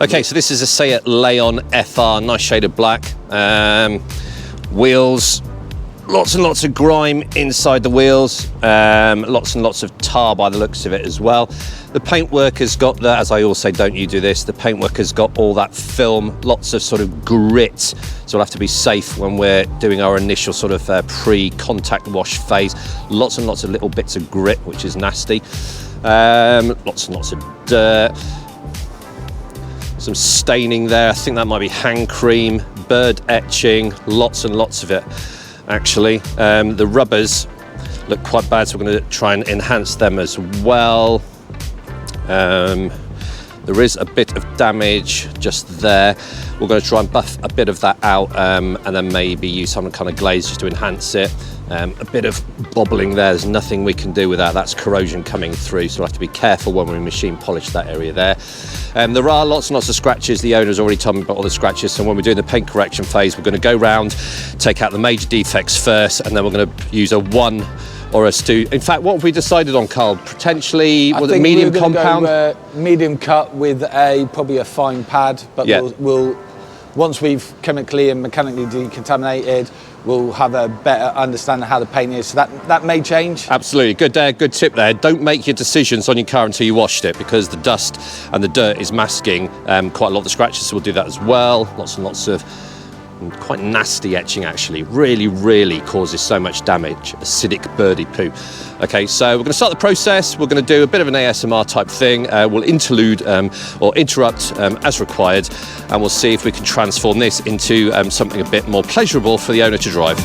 Okay, so this is a Seat Leon FR, nice shade of black. Wheels, lots and lots of grime inside the wheels, lots and lots of tar by the looks of it as well. The paintwork has got the, as I always say, don't you do this, the paintwork has got all that film, lots of sort of grit, so we'll have to be safe when we're doing our initial sort of pre-contact wash phase. Lots and lots of little bits of grit, which is nasty. Lots and lots of dirt. Some staining there, I think that might be hand cream, bird etching, lots and lots of it actually. The rubbers look quite bad, so we're going to try and enhance them as well. There is a bit of damage just there. We're going to try and buff a bit of that out and then maybe use some kind of glaze just to enhance it. A bit of bobbling there, there's nothing we can do with that. That's corrosion coming through, so we'll have to be careful when we machine polish that area there. There are lots and lots of scratches. The owner's already told me about all the scratches, so when we're doing the paint correction phase, we're going to go round, take out the major defects first, and then we're going to use a 1 or a 2. In fact, what have we decided on, Karl? Potentially, was it medium compound? Go, medium cut with probably a fine pad, but yeah. we'll once we've chemically and mechanically decontaminated, we'll have a better understanding of how the paint is. So that may change. Absolutely, good tip there. Don't make your decisions on your car until you washed it, because the dust and the dirt is masking quite a lot of the scratches, so we'll do that as well. Lots and lots of quite nasty etching actually, really causes so much damage, acidic birdie poo. Okay, so we're going to start the process. We're going to do a bit of an ASMR type thing. We'll interlude or interrupt as required, and we'll see if we can transform this into something a bit more pleasurable for the owner to drive.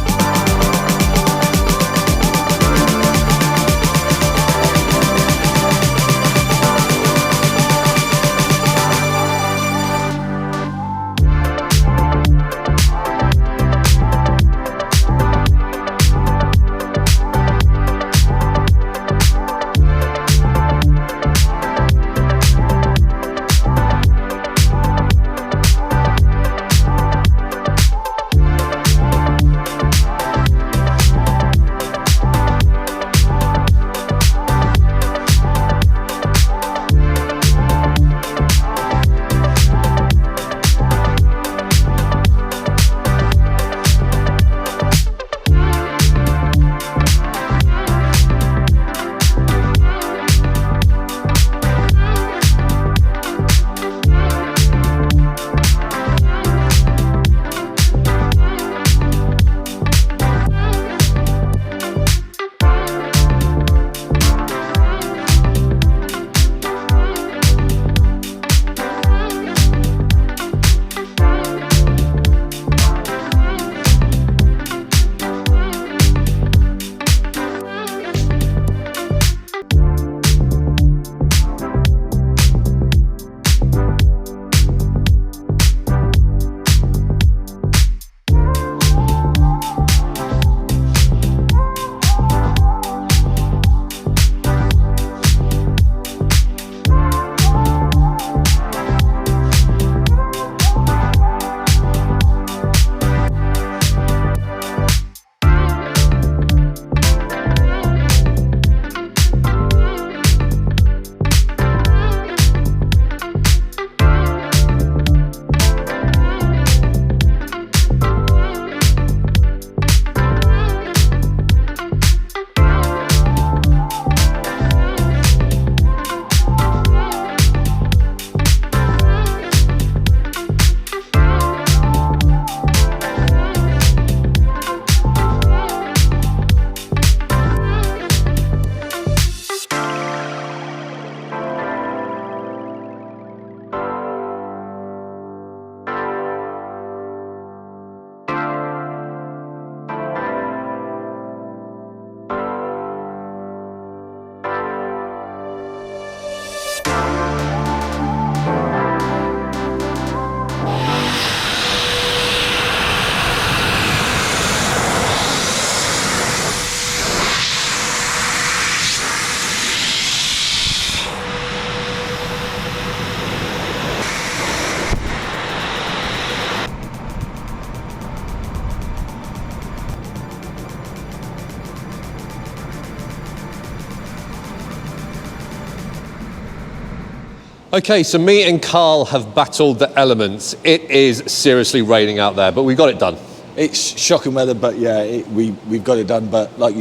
Okay, so me and Karl have battled the elements. It is seriously raining out there, but we got it done. It's shocking weather, but yeah, we've got it done. But like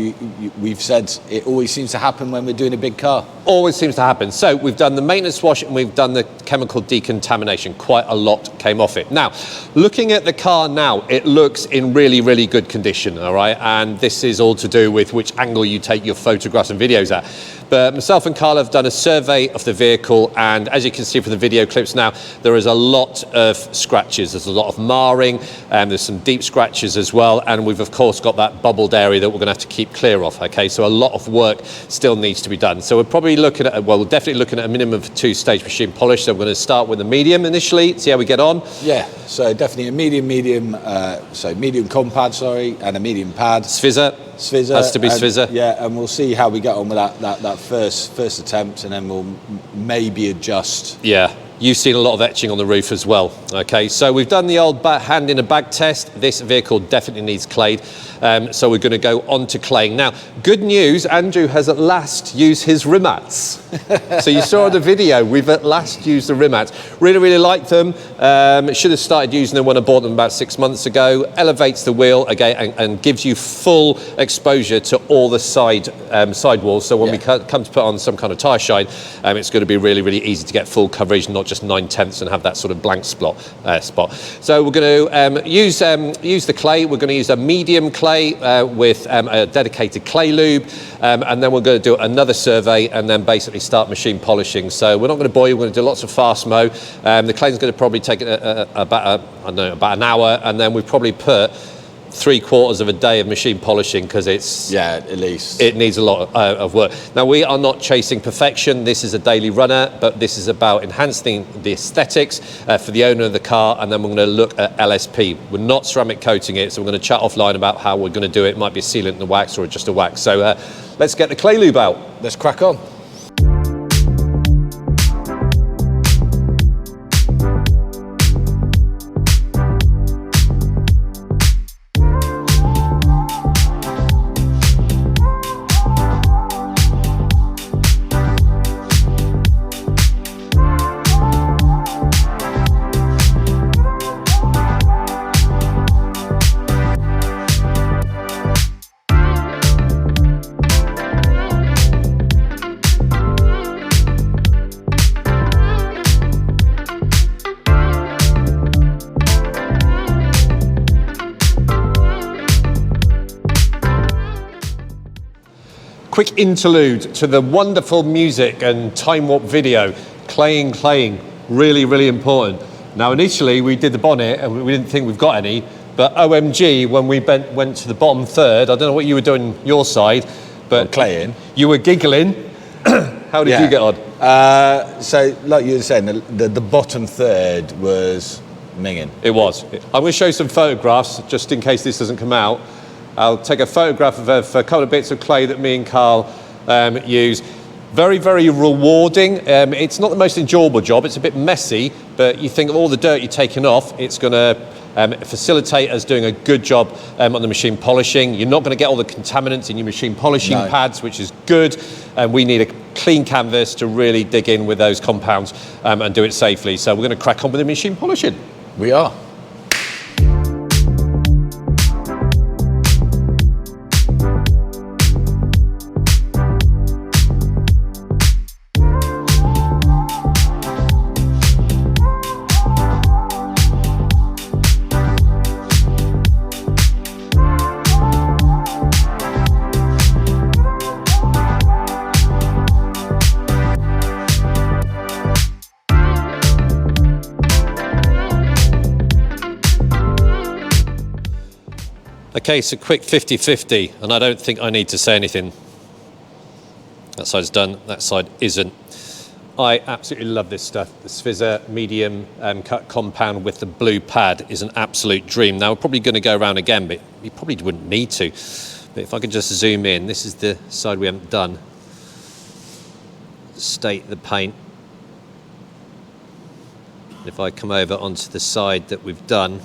we've said, it always seems to happen when we're doing a big car. Always seems to happen. So we've done the maintenance wash and we've done the chemical decontamination. Quite a lot came off it. Now, looking at the car now, it looks in really, really good condition, all right? And this is all to do with which angle you take your photographs and videos at. But myself and Karl have done a survey of the vehicle, and as you can see from the video clips now, there is a lot of scratches. There's a lot of marring, and there's some deep scratches as well, and we've of course got that bubbled area that we're going to have to keep clear of. Okay, so a lot of work still needs to be done. So we're probably looking at, well, we're definitely looking at a minimum of 2-stage machine polish. So we're going to start with a medium initially, see how we get on. Yeah, so definitely a medium compound, and a medium pad. Svizzer. Has to be Svizzer. Yeah, and we'll see how we get on with that first attempt, and then we'll maybe adjust. Yeah, you've seen a lot of etching on the roof as well. Okay, so we've done the old hand in a bag test. This vehicle definitely needs clayed, so we're going to go on to claying. Now, good news, Andrew has at last used his rim mats. So you saw in the video, we've at last used the rim mats. Really, really like them. Should have started using them when I bought them about 6 months ago. Elevates the wheel again and gives you full exposure to all the side walls. So when we come to put on some kind of tyre shine, it's going to be really, really easy to get full coverage, not just 9/10 and have that sort of blank spot. So we're going to use the clay. We're going to use a medium clay with a dedicated clay lube, and then we're going to do another survey and then basically start machine polishing. So we're not going to boil. We're going to do lots of fast mow. The clay's going to probably take about an hour, and then we've probably put 3/4 of a day of machine polishing because at least it needs a lot of work. Now, we are not chasing perfection. This is a daily runner, but this is about enhancing the aesthetics for the owner of the car, and then we're going to look at LSP. We're not ceramic coating it, so we're going to chat offline about how we're going to do it. It might be a sealant in the wax or just a wax. So let's get the clay lube out. Let's crack on. Quick interlude to the wonderful music and time warp video. Claying, really, really important. Now, initially we did the bonnet and we didn't think we've got any, but OMG, when we went to the bottom third, I don't know what you were doing your side, but claying. You were giggling. How did you get on? So, like you were saying, the bottom third was minging. It was. I'm going to show you some photographs just in case this doesn't come out. I'll take a photograph of a couple of bits of clay that me and Karl use. Very, very rewarding. It's not the most enjoyable job. It's a bit messy, but you think of all the dirt you're taking off, it's going to facilitate us doing a good job on the machine polishing. You're not going to get all the contaminants in your machine polishing pads, which is good. We need a clean canvas to really dig in with those compounds and do it safely. So we're going to crack on with the machine polishing. We are. Okay, so quick 50-50, and I don't think I need to say anything. That side's done, that side isn't. I absolutely love this stuff. The Svizzer medium cut compound with the blue pad is an absolute dream. Now, we're probably going to go around again, but you probably wouldn't need to. But if I could just zoom in, this is the side we haven't done. State the paint. If I come over onto the side that we've done,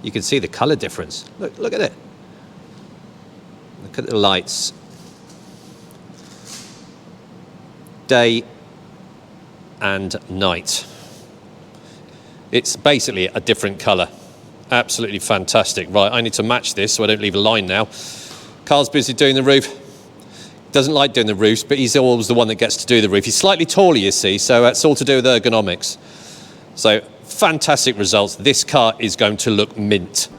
you can see the colour difference. Look at it. Look at the lights. Day and night. It's basically a different colour. Absolutely fantastic. Right, I need to match this so I don't leave a line now. Karl's busy doing the roof. Doesn't like doing the roofs, but he's always the one that gets to do the roof. He's slightly taller, you see, so it's all to do with ergonomics. So, fantastic results. This car is going to look mint.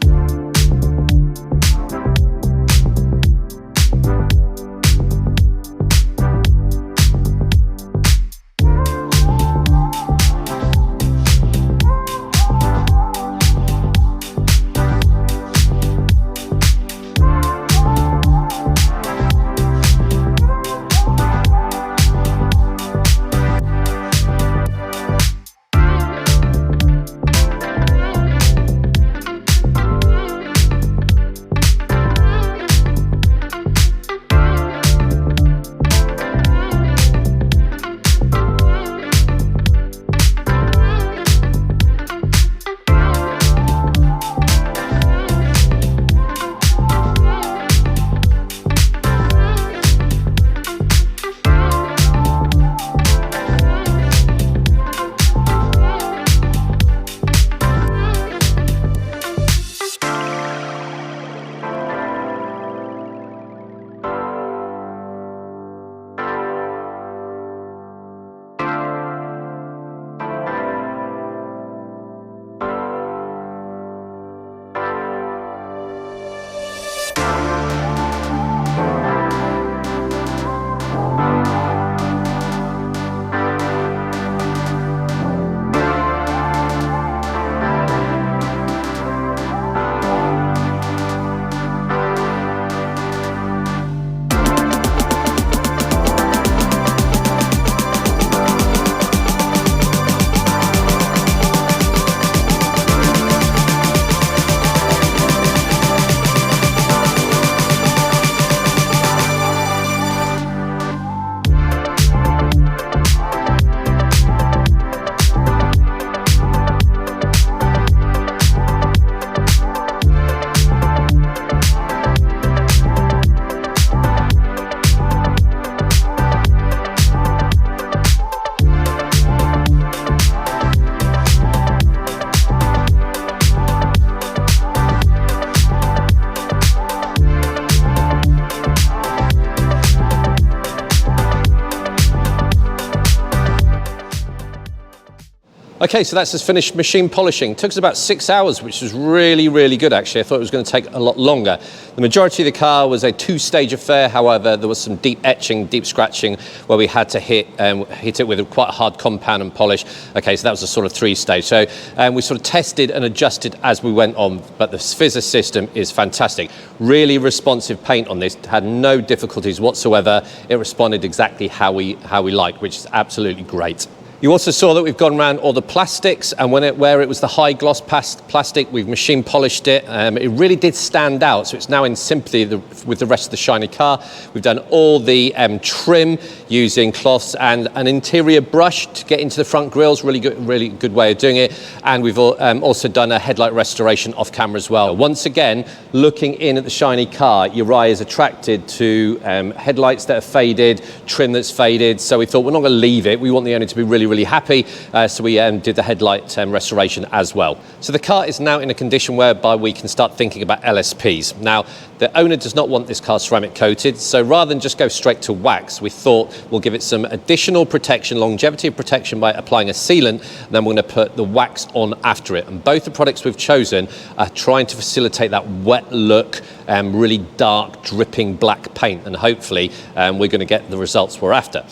Okay, so that's us finished machine polishing. Took us about 6 hours, which was really, really good actually. I thought it was going to take a lot longer. The majority of the car was a two-stage affair. However, there was some deep etching, deep scratching where we had to hit it with a quite hard compound and polish. Okay, so that was a sort of three-stage. So we sort of tested and adjusted as we went on, but the Fizzer system is fantastic. Really responsive paint on this, had no difficulties whatsoever. It responded exactly how we like, which is absolutely great. You also saw that we've gone around all the plastics, and where it was the high gloss plastic, we've machine polished it. It really did stand out, so it's now in sympathy with the rest of the shiny car. We've done all the trim using cloths and an interior brush to get into the front grills. Really good way of doing it. And we've also done a headlight restoration off camera as well. Once again, looking in at the shiny car, your eye is attracted to headlights that are faded, trim that's faded. So we thought we're not going to leave it. We want the owner to be really happy, so we did the headlight restoration as well. So the car is now in a condition whereby we can start thinking about LSPs. Now, the owner does not want this car ceramic coated, so rather than just go straight to wax, we thought we'll give it some additional protection, longevity of protection by applying a sealant, and then we're going to put the wax on after it. And both the products we've chosen are trying to facilitate that wet look, really dark, dripping black paint, and hopefully we're going to get the results we're after.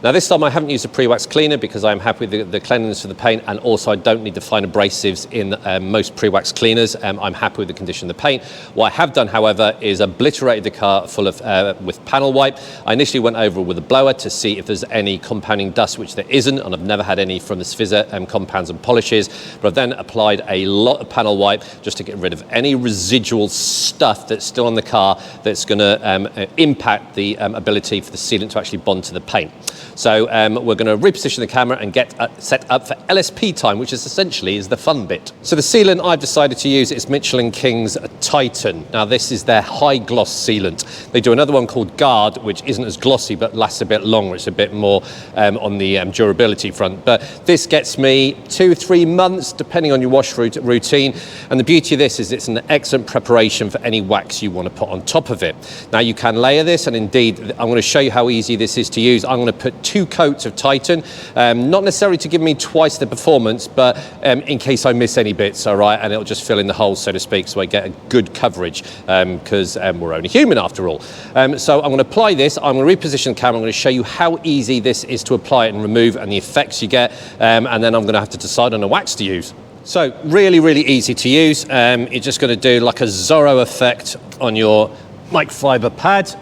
Now this time I haven't used a pre-wax cleaner because I'm happy with the cleanliness of the paint, and also I don't need to find abrasives in most pre-wax cleaners. I'm happy with the condition of the paint. What I have done, however, is obliterated the car full of with panel wipe. I initially went over with a blower to see if there's any compounding dust, which there isn't, and I've never had any from the Fizzer compounds and polishes. But I've then applied a lot of panel wipe just to get rid of any residual stuff that's still on the car that's going to impact the ability for the sealant to actually bond to the paint. So we're going to reposition the camera and get set up for LSP time, which is essentially the fun bit. So the sealant I've decided to use is Mitchell&King's Titan. Now this is their high gloss sealant. They do another one called Guard, which isn't as glossy but lasts a bit longer. It's a bit more on the durability front. But this gets me 2-3 months, depending on your wash routine. And the beauty of this is it's an excellent preparation for any wax you want to put on top of it. Now you can layer this, and indeed I'm going to show you how easy this is to use. I'm going to put 2 coats of Titan, not necessarily to give me twice the performance, but in case I miss any bits, all right, and it'll just fill in the holes, so to speak, so I get a good coverage, because we're only human after all. So I'm going to apply this, I'm going to reposition the camera, I'm going to show you how easy this is to apply it and remove and the effects you get, and then I'm going to have to decide on a wax to use. So really, really easy to use. You're just going to do like a Zorro effect on your microfiber pad.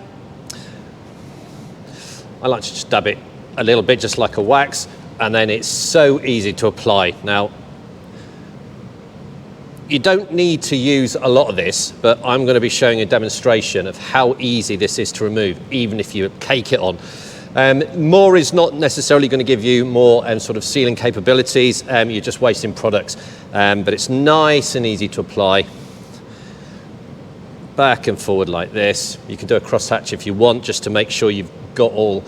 I like to just dab it a little bit, just like a wax, and then it's so easy to apply. Now, you don't need to use a lot of this, but I'm going to be showing a demonstration of how easy this is to remove, even if you cake it on. More is not necessarily going to give you more sort of sealing capabilities. You're just wasting products, but it's nice and easy to apply. Back and forward like this. You can do a crosshatch if you want, just to make sure you've got all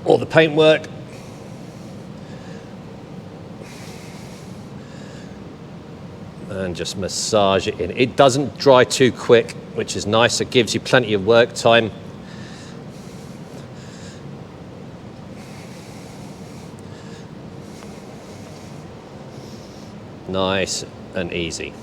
the paintwork. And just massage it in. It doesn't dry too quick, which is nice. It gives you plenty of work time. Nice and easy.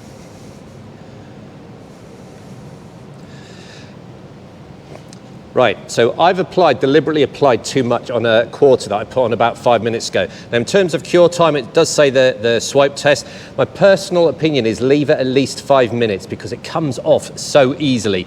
Right, so I've deliberately applied too much on a quarter that I put on about 5 minutes ago. Now in terms of cure time, it does say the swipe test. My personal opinion is leave it at least 5 minutes, because it comes off so easily,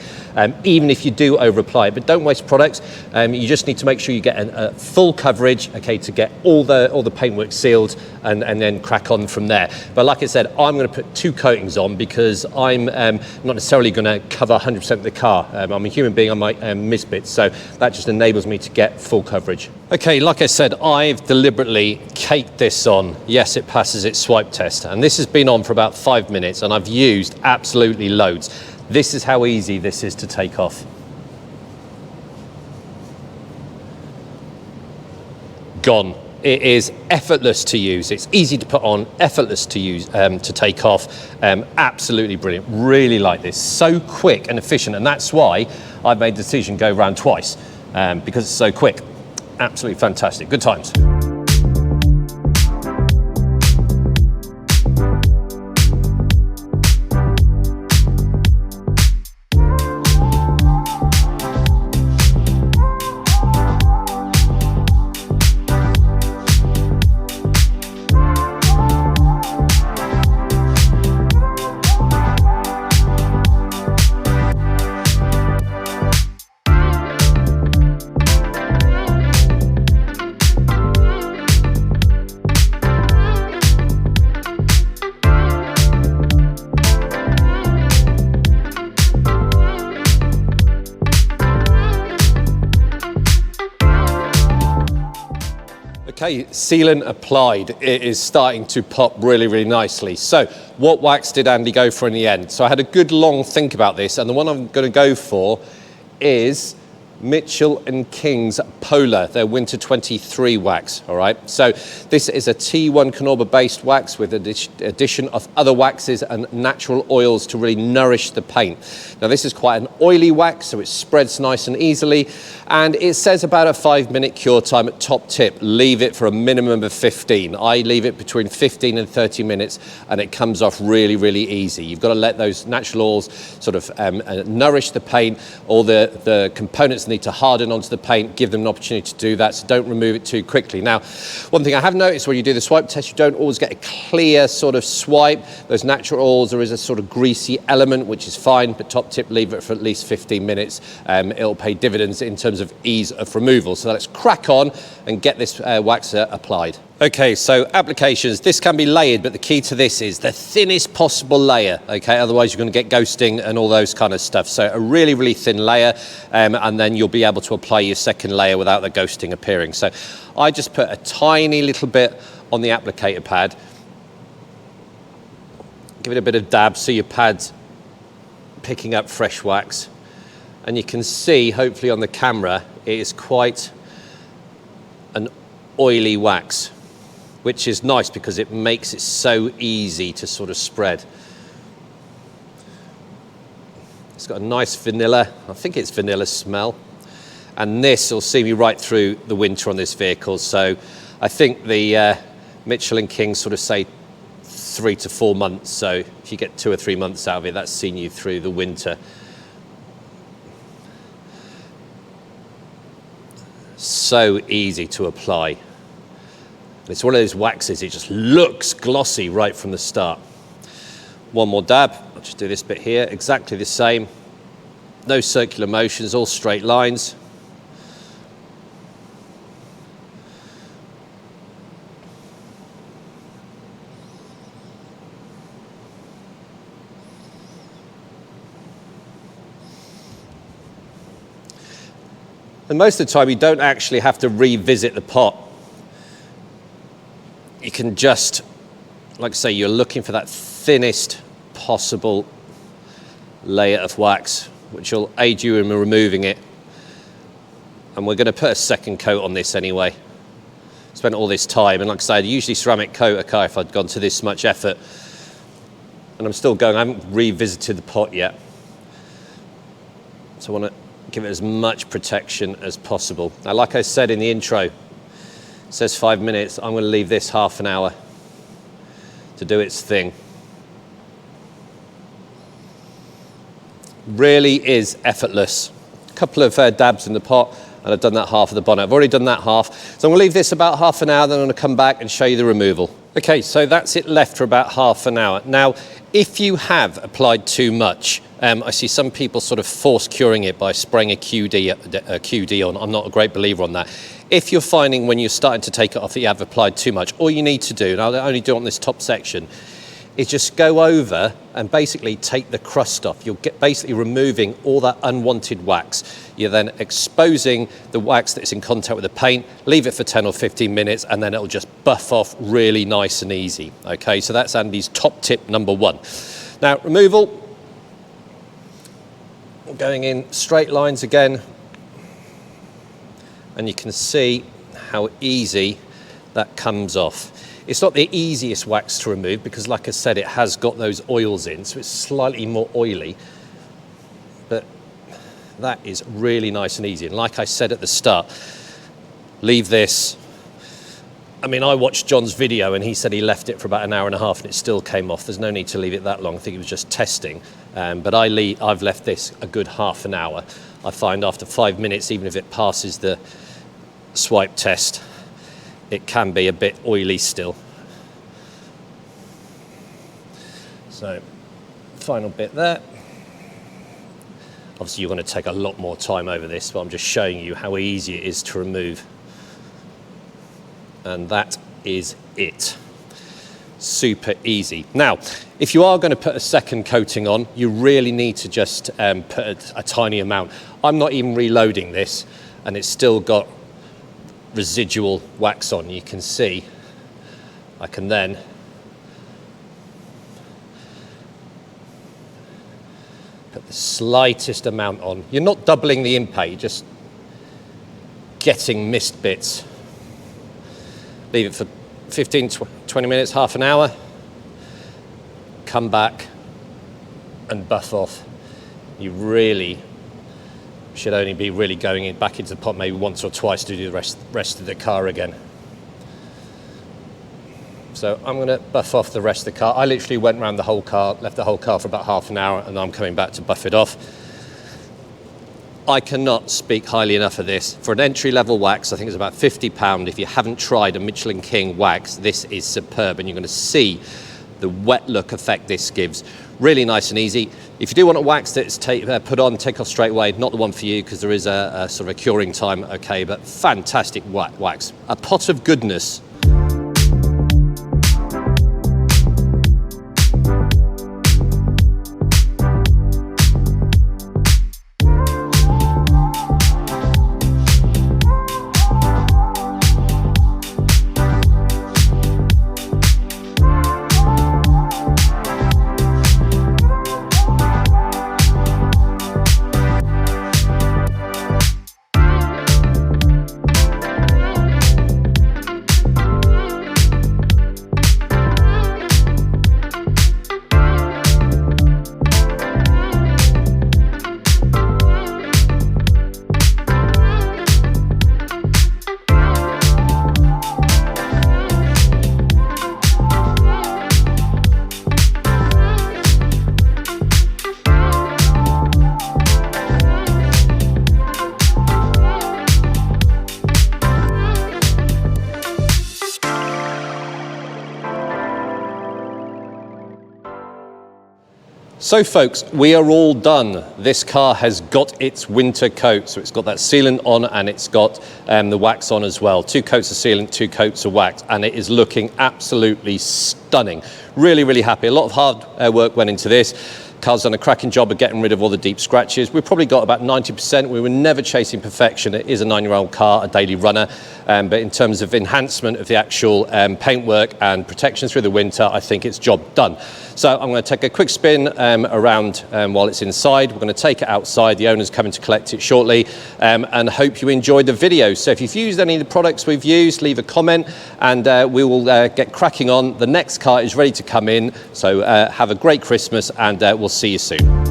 even if you do over apply it. But don't waste products. You just need to make sure you get a full coverage, okay, to get all the paintwork sealed, and then crack on from there. But like I said, I'm going to put 2 coatings on, because I'm not necessarily going to cover 100% of the car. I'm a human being, I might miss bits. So that just enables me to get full coverage. Okay, like I said, I've deliberately caked this on. Yes, it passes its swipe test. And this has been on for about 5 minutes, and I've used absolutely loads. This is how easy this is to take off. Gone. It is effortless to use. It's easy to put on, effortless to use, to take off. Absolutely brilliant. Really like this. So quick and efficient, and that's why I've made the decision to go around twice, because it's so quick. Absolutely fantastic. Good times. Okay, sealant applied. It is starting to pop really, really nicely. So what wax did Andy go for in the end? So I had a good long think about this, and the one I'm going to go for is Mitchell&King's Polar, their Winter 23 wax, all right? So this is a T1 Knorber-based wax with addition of other waxes and natural oils to really nourish the paint. Now this is quite an oily wax, so it spreads nice and easily, and it says about a 5-minute cure time at top tip. Leave it for a minimum of 15. I leave it between 15 and 30 minutes, and it comes off really, really easy. You've got to let those natural oils sort of nourish the paint. All the components need to harden onto the paint, give them an opportunity to do that, so don't remove it too quickly. Now, one thing I have noticed when you do the swipe test, you don't always get a clear sort of swipe. Those natural oils, there is a sort of greasy element, which is fine, but top tip, leave it for at least 15 minutes. It'll pay dividends in terms of ease of removal. So let's crack on and get this wax applied. Okay, so applications, this can be layered, but the key to this is the thinnest possible layer, okay? Otherwise you're gonna get ghosting and all those kind of stuff. So a really, really thin layer, and then you'll be able to apply your second layer without the ghosting appearing. So I just put a tiny little bit on the applicator pad. Give it a bit of dab so your pad's picking up fresh wax. And you can see, hopefully on the camera, it is quite an oily wax, which is nice because it makes it so easy to sort of spread. It's got a nice vanilla, I think it's vanilla smell. And this will see me right through the winter on this vehicle. So I think the Mitchell&King sort of say 3 to 4 months. So if you get 2 or 3 months out of it, that's seen you through the winter. So easy to apply. It's one of those waxes, it just looks glossy right from the start. One more dab, I'll just do this bit here, exactly the same. No circular motions, all straight lines. And most of the time you don't actually have to revisit the pot. You can just, like I say, you're looking for that thinnest possible layer of wax, which will aid you in removing it. And we're going to put a second coat on this anyway. Spent all this time, and like I say, I'd usually ceramic coat a car if I'd gone to this much effort. And I'm still going, I haven't revisited the pot yet. So I want to give it as much protection as possible. Now, like I said in the intro, it says 5 minutes. I'm going to leave this half an hour to do its thing. Really is effortless. A couple of dabs in the pot, and I've done that half of the bonnet. I've already done that half. So I'm going to leave this about half an hour, then I'm going to come back and show you the removal. Okay, so that's it left for about half an hour. Now, if you have applied too much, I see some people sort of force curing it by spraying a QD on. I'm not a great believer on that. If you're finding when you're starting to take it off that you have applied too much, all you need to do, and I'll only do it on this top section, is just go over and basically take the crust off. You'll get basically removing all that unwanted wax. You're then exposing the wax that's in contact with the paint, leave it for 10 or 15 minutes, and then it'll just buff off really nice and easy. Okay, so that's Andy's top tip number 1. Now, removal, going in straight lines again, and you can see how easy that comes off. It's not the easiest wax to remove because, like I said, it has got those oils in, so it's slightly more oily, but that is really nice and easy. And like I said at the start, leave this. I mean, I watched John's video and he said he left it for about an hour and a half and it still came off. There's no need to leave it that long. I think it was just testing. But I've left this a good half an hour. I find after 5 minutes, even if it passes the swipe test, it can be a bit oily still. So, final bit there. Obviously you're going to take a lot more time over this, but I'm just showing you how easy it is to remove. And that is it. Super easy. Now, if you are going to put a second coating on, you really need to just put a tiny amount. I'm not even reloading this, and it's still got residual wax on. You can see I can then put the slightest amount on. You're not doubling the impact, you're just getting missed bits. Leave it for 15, 20 minutes, half an hour. Come back and buff off. You really should only be really going back into the pot maybe once or twice to do the rest of the car again. So I'm going to buff off the rest of the car. I literally went around the whole car, left the whole car for about half an hour, and I'm coming back to buff it off. I cannot speak highly enough of this. For an entry-level wax, I think it's about £50. If you haven't tried a Mitchell&King wax, this is superb, and you're going to see the wet look effect this gives. Really nice and easy. If you do want a wax that's put on, take off straight away, not the one for you because there is a sort of a curing time, okay, but fantastic wax. A pot of goodness. So folks, we are all done. This car has got its winter coat. So it's got that sealant on and it's got the wax on as well. 2 coats of sealant, 2 coats of wax, and it is looking absolutely stunning. Really, really happy. A lot of hard work went into this. Karl's done a cracking job of getting rid of all the deep scratches. We've probably got about 90%. We were never chasing perfection. It is a 9-year-old car, a daily runner. But in terms of enhancement of the actual paintwork and protection through the winter, I think it's job done. So I'm going to take a quick spin around while it's inside. We're going to take it outside. The owner's coming to collect it shortly, and hope you enjoyed the video. So if you've used any of the products we've used, leave a comment and we will get cracking on. The next car is ready to come in. So have a great Christmas and we'll see you soon.